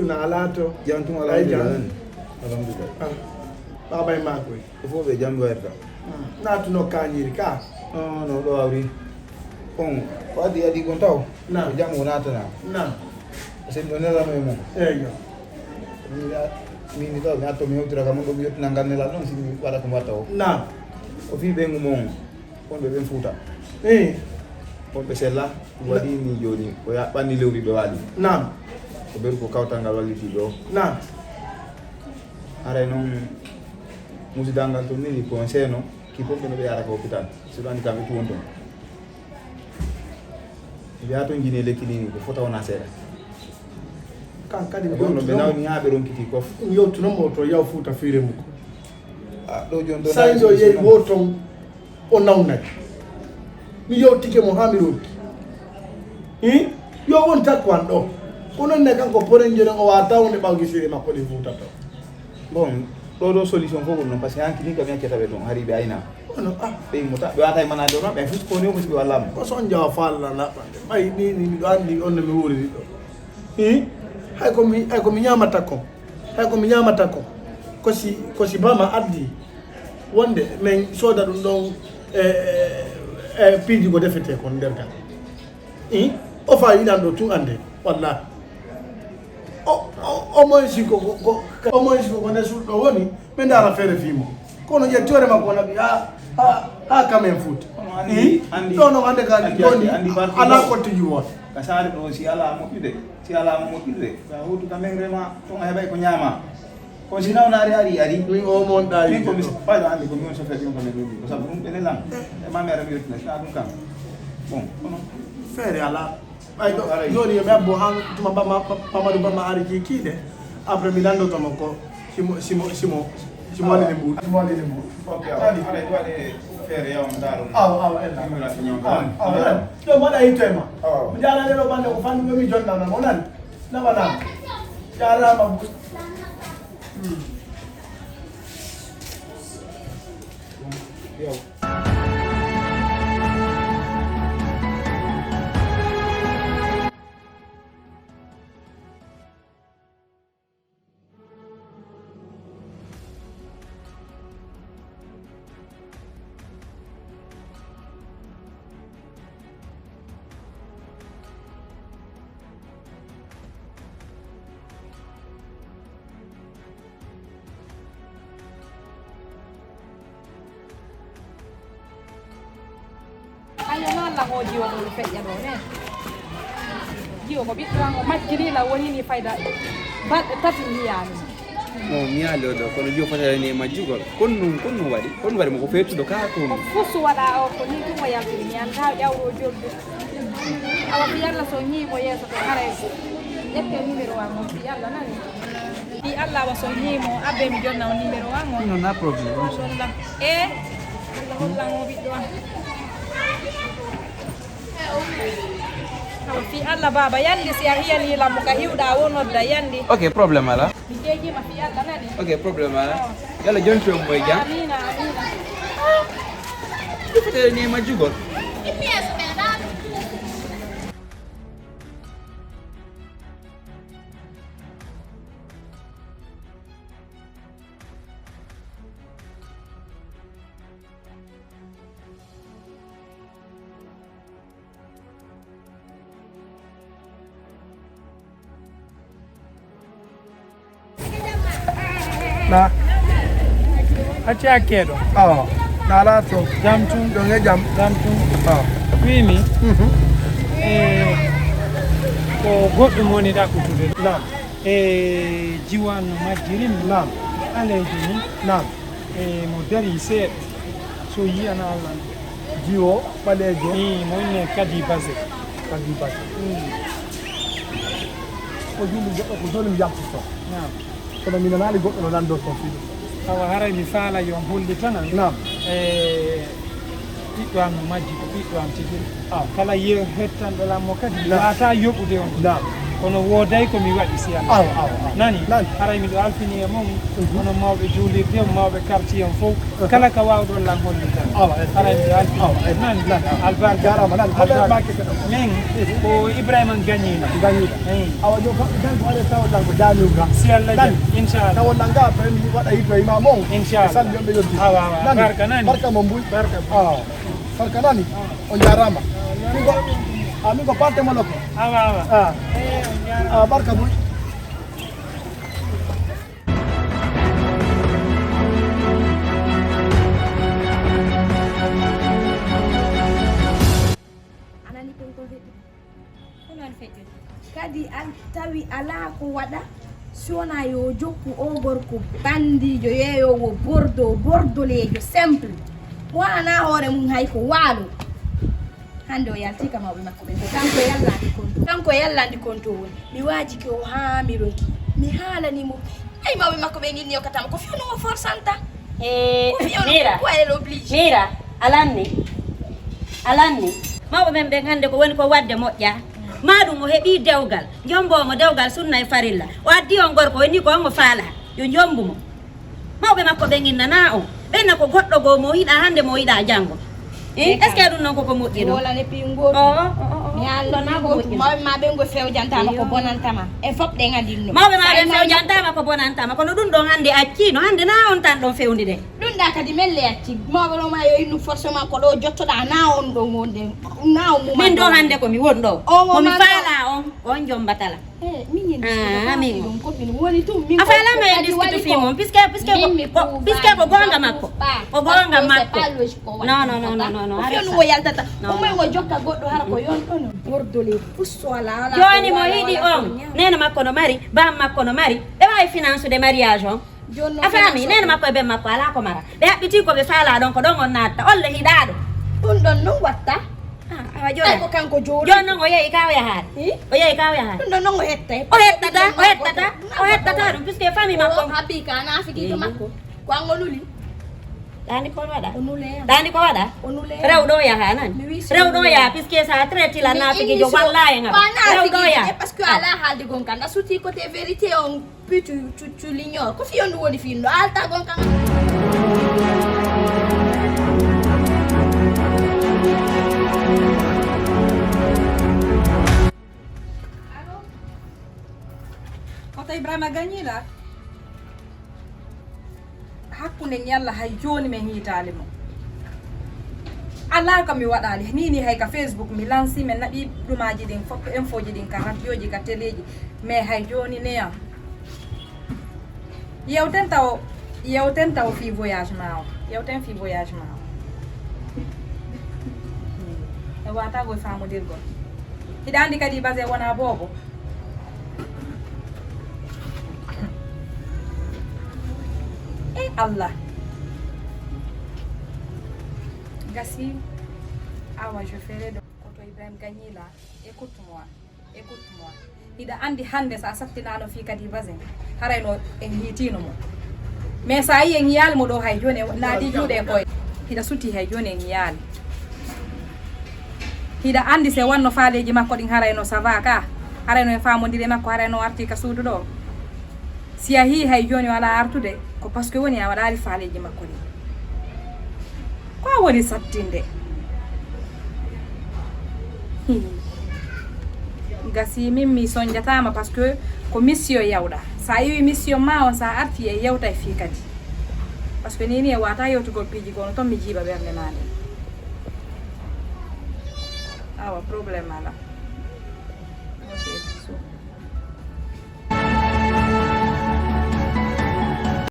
na alato jantung ala alhamdulillah baba makwe fo be jambo erta na tuno kanyiri ka no do awri on wadi adi gontaw na jamu nata na sen do nela memo eyo ni do na to mi utra kamo do yot nangane la non sini wala ko mataw na o fi be ngumon on be ben futa on be sella wadi ni joni o ya bani lewri be wali na ko ber ko kawtangal walliti do na are non musidangal to ni conseil no ki pombe no be yara ko hôpital so dani kam to wonto ya to ngine lekini ko fota wona sera kan kadi no be naw ni habe ron kiti kof yo tuno moto ya futa fire mu do jon do sanjo ye woto o nawna mi yo tike mo hamiru yo won takwando onon ne kan ko porenjere o wata woni bawgi sire makko di futa to bon do solution ko non parce que anki ni kam yake tabe don hari be ayna no be muta be wata mana do no be fus ko ne ko be wallam ko son jaw falla na bay ni do andi on mi wuri do hay ko mi nyamata ko si bama addi wonde men soda dum don piji go defete ko nder kan o fa yidan do tun ande wallahi o mo siko ko ne su do woni men dara fere fimo kono je tore makko na bi ha kamen foot andi no ande ka doni ala ko tiji won kasari do si ala mo ide ka hutu kamen rema to ngaya ko nyama ko sina na ari mi o mon dari ko mi pa do andi ko mi so fete ko ne ko sabu dum benelam e ma mera mi yotna sa dum kam bon kono fere ala ay do yoni me abbo han tuma Mamadou Bama ari kide après mi dando to ko simo le bu ok ali fere ya on daro ella mi la finyo ko do ma dai tema jara le bande ko fandu mi jonna na monan na bana jara ma yo ayo non la ho jiwa ko fe yado ne jiwa ko bitto ngo majjiri la woni ni fayda bad tati ni yani no mi alo do kono jiwa fata ni majjugol konno wadi mo ko fetu do ka ko fusu wada o ko ni ko ya fi ni anda yawro joldo awa bi yalla so ni mo yeso ko hare yette numero wa mo bi yalla nani bi alla wa so ni mo abbe mi jonna o numero wa mo non ha problema holla mo bi do fi alla baba yandi si ahiya ni la muka hiuda wono da yandi okay problem ala jeje ma fi alla nani okay problem ala yalla jonto moy jam amina fete ni majjugol na aci akedo na la to jamtu donge jamtu wimi ko goɗɗum woni da kutude nam jiwan majjiri nam aleji ni nam mo dari seeɗa so yiyana Allah jiwo ɓalejo ni moyne kadi base ko juli goɗɗo ko joni mi yaltito nam kono mi nanali goɗɗo no nando ton fiɗo tawa haray mi faala yo holli tanan nam ɓiɗɗo am no majji ko ɓiɗɗo am tigi kala yew hettanɗo lammo kadi wata yoɓude on nam kono woday ko mi waɗi si Allah nani haray miɗo alfini e mum hono mawɓe juulirde mawɓe quartier en fof kala ka wawɗon lan holli tan haray miɗo alfini nani albar jarama nani min ko Ibrahima gagnina awa jo ko dan ko ale taw lan ko dalu ga si Allah jam inchallah taw lan ga pre mi waɗa hito imam on inchallah salli on ɓe yotti barka nani barka mo mbuy barka nani on jarama min ko parte mo loko barka mbuy kadi tawi ala ko waɗa sona yo jokku o gorko bandijo yeeyowo bordolejo simple wonana hoore mum hay ko waalo hande o yaltika mawɓe makko ɓe kanko yallandi konto woni mi waaji ki o haa mi ronki mi haalanimo ay mawɓe makko ɓe ginni yokkatama ko fewnumo forsanta mira alanni mawɓe men ɓen hande ko woni ko wadde moƴƴa maɗum o heeɓi dewgal jombomo dewgal sunna e farilla o addi on gorko woni ko onmo faala yo jombumo mawɓe makko ɓe ginnana on ɓenna ko goɗɗo goo mo yiɗa hande mo yiɗa janggo est ce que ɗum noon koko moƴƴi ɗo wolane pingoɗu mi allana goto mawɓe ma ɓen go fewjantama ko bonantama e foof ɗen andinno mawɓe ma ɓen fewjantama ko bonantama kono ɗum ɗon hande accino hande na on tan ɗon fewndi de ɗum ɗa kadi melle acci mawɓe ɗo ma yo innu forcément ko ɗo jottoɗa na on ɗon wonde na on min ɗo hande komi won ɗo komi faala on jombatala min a falama e discutu fi mum puisque ko gonga makko ko gonga makko non fiyonu wo yaltata o moy ngo jokka goɗɗo hara ko yon ɗon bordole pusso ala joni mo yiɗi on nena makko no mari bam makko no mari ɓe wawi finance de mariage on a faami nena makko e ɓen makko ala ko mara ɓe haɓɓiti koɓe faala ɗon ko ɗon on natta olle hiɗaɗo ɗum ɗon non watta joni ko kanko jooɗi joni noon o yeehi ka o yahaade o yeehi ka o yahaade ɗum ɗon non o hetta o hettata ɗum puisque famille makko haɓɓi ka nafikiko makko ko an o luli ɗani ko waɗa o nule ɗani ko waɗa rewɗo o yaha nani rewɗo o yaha puisque sa traite la nafikijo walla e ngam rewɗo o yaha par ce que ala haalde gon kan a suti côté vérité on puis tu l'ignore ko fiyondu woni finno alta gon kan Ibrahima gagnila hakkunde yalla hay joni min hitali mo ala kam mi waɗali nini hay ka Facebook mi lanci men naɓi ɗumaji ɗin fof info ji ɗin ka radio ji ka téléji mais hay joni neya yewten taw fi voyage ma o yewten fi voyage ma o e watago famodirgol hiɗa andi kadi basé wona bobo Allah Gassi awa je ferai de koto Ibrahim gagnila écoute-moi ida andi hande sa sattinano fi kadi basin harayno en hitino mo mais sa yi en yal mo do hay joni naadi juude koy ida suti hay joni en yal ida andi se wanno faaleji makko din harayno ça va ka harayno en famodire makko harayno arti ka suudu do si a hi hay joni wala artude ko parce que woni a waɗari faaleji makko ni ko woni sattinde gasi min mi soñjatama parce que ko mission yawɗa sa yewi mission ma on sa arti e yewta e fi kadi parce que nini e wata yewtugol piiji kono toon mi jiiɓa ɓerde ma nde awa probléme ala